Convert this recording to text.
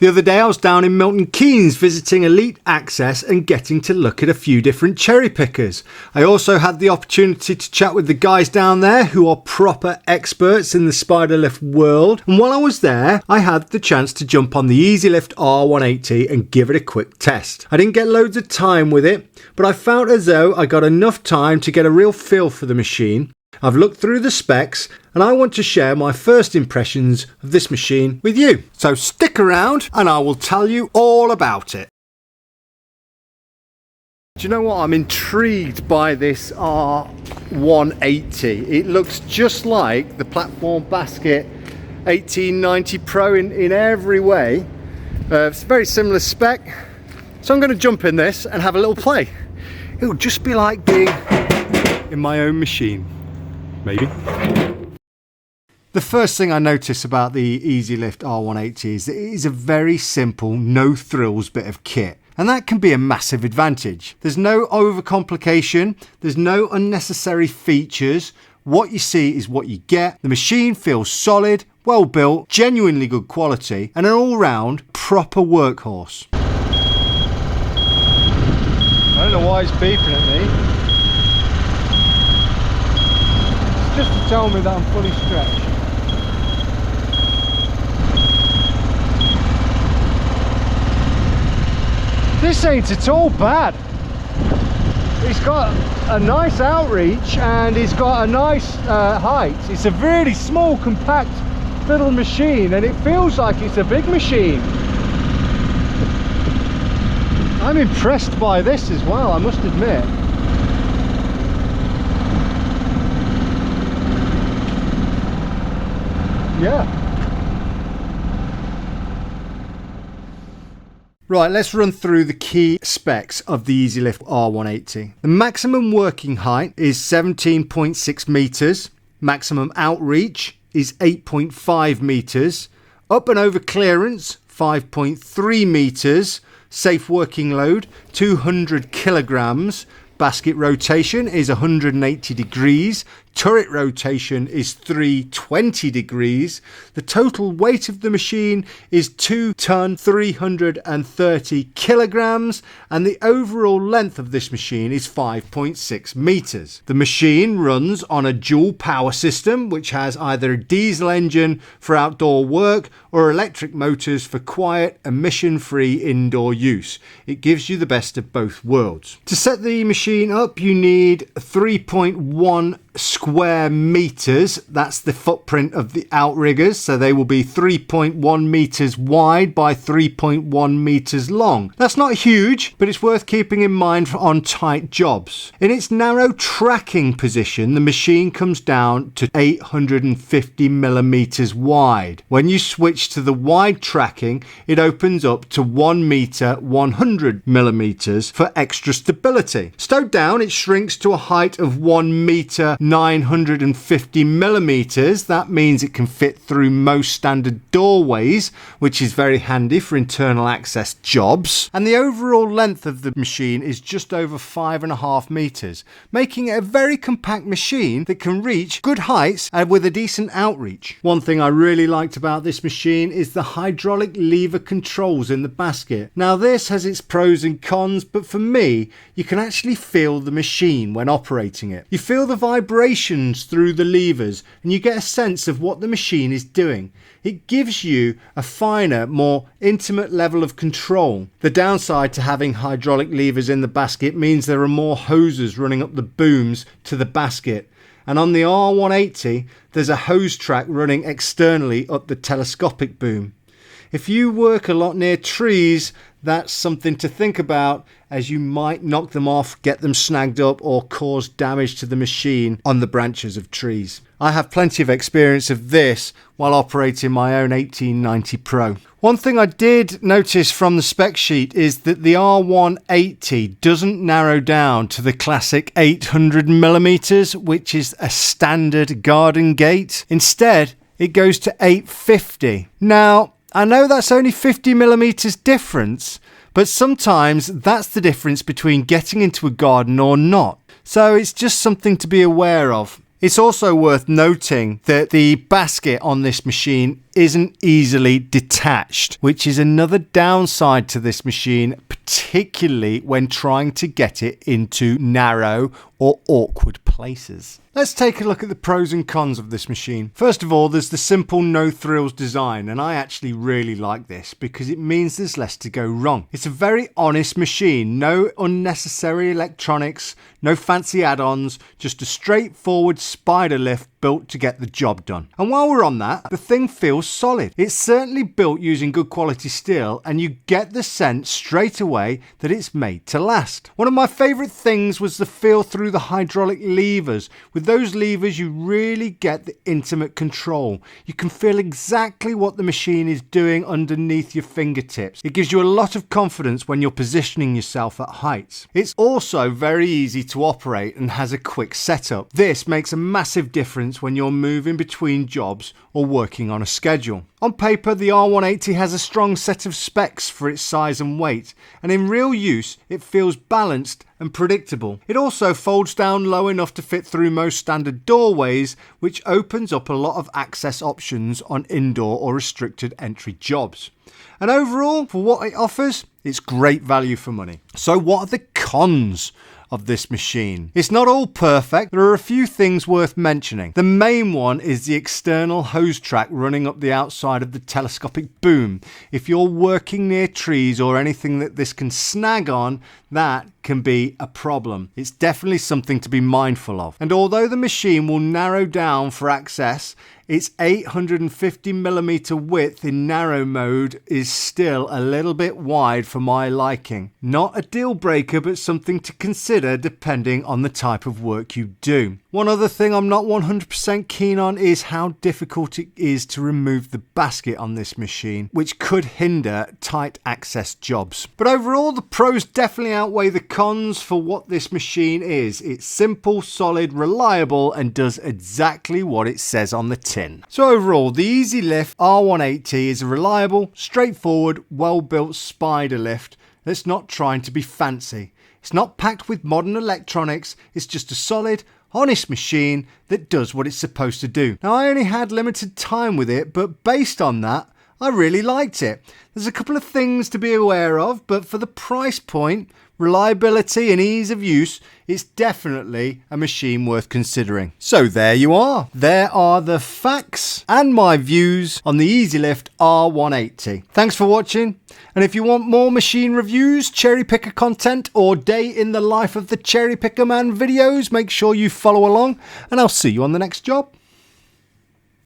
The other day I was down in Milton Keynes visiting Elite Access and getting to look at a few different cherry pickers. I also had the opportunity to chat with the guys down there who are proper experts in the spider lift world, and while I was there I had the chance to jump on the Lift R180 and give it a quick test. I didn't get loads of time with it, but I felt as though I got enough time to get a real feel for the machine. I've looked through the specs and I want to share my first impressions of this machine with you. So stick around and I will tell you all about it. Do you know what? I'm intrigued by this R180. It looks just like the Platform Basket 1890 Pro in every way. It's a very similar spec. So I'm going to jump in this and have a little play. It'll just be like being in my own machine. Maybe. The first thing I notice about the Lift R180 is that it is a very simple, no frills bit of kit. And that can be a massive advantage. There's no overcomplication, there's no unnecessary features. What you see is what you get. The machine feels solid, well built, genuinely good quality, and an all-round proper workhorse. I don't know why it's beeping at me. Just to tell me that I'm fully stretched. This ain't at all bad. It's got a nice outreach and it's got a nice height. It's a really small, compact little machine and it feels like it's a big machine. I'm impressed by this as well, I must admit. Yeah. Right, let's run through the key specs of the Lift R180. The maximum working height is 17.6 meters. Maximum outreach is 8.5 meters. Up and over clearance, 5.3 meters. Safe working load, 200 kilograms. Basket rotation is 180 degrees. Turret rotation is 320 degrees. The total weight of the machine is 2 ton 330 kilograms, and the overall length of this machine is 5.6 meters. The machine runs on a dual power system which has either a diesel engine for outdoor work or electric motors for quiet, emission-free indoor use. It gives you the best of both worlds. To set the machine up you need 3.1 square meters. That's the footprint of the outriggers, so they will be 3.1 meters wide by 3.1 meters long. That's not huge, but it's worth keeping in mind on tight jobs. In its narrow tracking position, the machine comes down to 850 millimeters wide. When you switch to the wide tracking, it opens up to 1 meter 100 millimeters for extra stability. Stowed down, it shrinks to a height of 1 meter 950 millimeters. That means it can fit through most standard doorways, which is very handy for internal access jobs. And the overall length of the machine is just over 5.5 meters, making it a very compact machine that can reach good heights and with a decent outreach. One thing I really liked about this machine is the hydraulic lever controls in the basket. Now this has its pros and cons, but for me, you can actually feel the machine when operating it. You feel the vibrations through the levers and you get a sense of what the machine is doing. It gives you a finer, more intimate level of control. The downside to having hydraulic levers in the basket means there are more hoses running up the booms to the basket. And on the R180 there's a hose track running externally up the telescopic boom. If you work a lot near trees, that's something to think about, as you might knock them off, get them snagged up, or cause damage to the machine on the branches of trees. I have plenty of experience of this while operating my own 1890 Pro. One thing I did notice from the spec sheet is that the R180 doesn't narrow down to the classic 800 millimeters, which is a standard garden gate. Instead, it goes to 850. Now, I know that's only 50 millimeters difference, but sometimes that's the difference between getting into a garden or not. So it's just something to be aware of. It's also worth noting that the basket on this machine isn't easily detached, which is another downside to this machine, particularly when trying to get it into narrow or awkward places. Let's take a look at the pros and cons of this machine. First of all, there's the simple no thrills design, and I actually really like this because it means there's less to go wrong. It's a very honest machine, no unnecessary electronics, no fancy add-ons, just a straightforward spider lift built to get the job done. And while we're on that, the thing feels solid. It's certainly built using good quality steel, and you get the sense straight away that it's made to last. One of my favourite things was the feel through the hydraulic levers. With those levers, you really get the intimate control. You can feel exactly what the machine is doing underneath your fingertips. It gives you a lot of confidence when you're positioning yourself at heights. It's also very easy to operate and has a quick setup. This makes a massive difference when you're moving between jobs or working on a schedule. On paper, the R180 has a strong set of specs for its size and weight, and in real use, it feels balanced and predictable. It also folds down low enough to fit through most standard doorways, which opens up a lot of access options on indoor or restricted entry jobs. And overall, for what it offers, it's great value for money. So what are the cons of this machine? It's not all perfect. There are a few things worth mentioning. The main one is the external hose track running up the outside of the telescopic boom. If you're working near trees or anything that this can snag on, that can be a problem. It's definitely something to be mindful of. And although the machine will narrow down for access, its 850mm width in narrow mode is still a little bit wide for my liking. Not a deal breaker, but something to consider depending on the type of work you do. One other thing I'm not 100% keen on is how difficult it is to remove the basket on this machine, which could hinder tight access jobs. But overall, the pros definitely outweigh the cons for what this machine is. It's simple, solid, reliable, and does exactly what it says on the tin. So overall, the Easy Lift R180 is a reliable, straightforward, well-built spider lift that's not trying to be fancy. It's not packed with modern electronics, it's just a solid, honest machine that does what it's supposed to do. Now, I only had limited time with it, but based on that, I really liked it. There's a couple of things to be aware of, but for the price point, reliability and ease of use, it's definitely a machine worth considering. So there you are. There are the facts and my views on the Easy Lift R180. Thanks for watching. And if you want more machine reviews, cherry picker content, or day in the life of the cherry picker man videos, make sure you follow along, and I'll see you on the next job.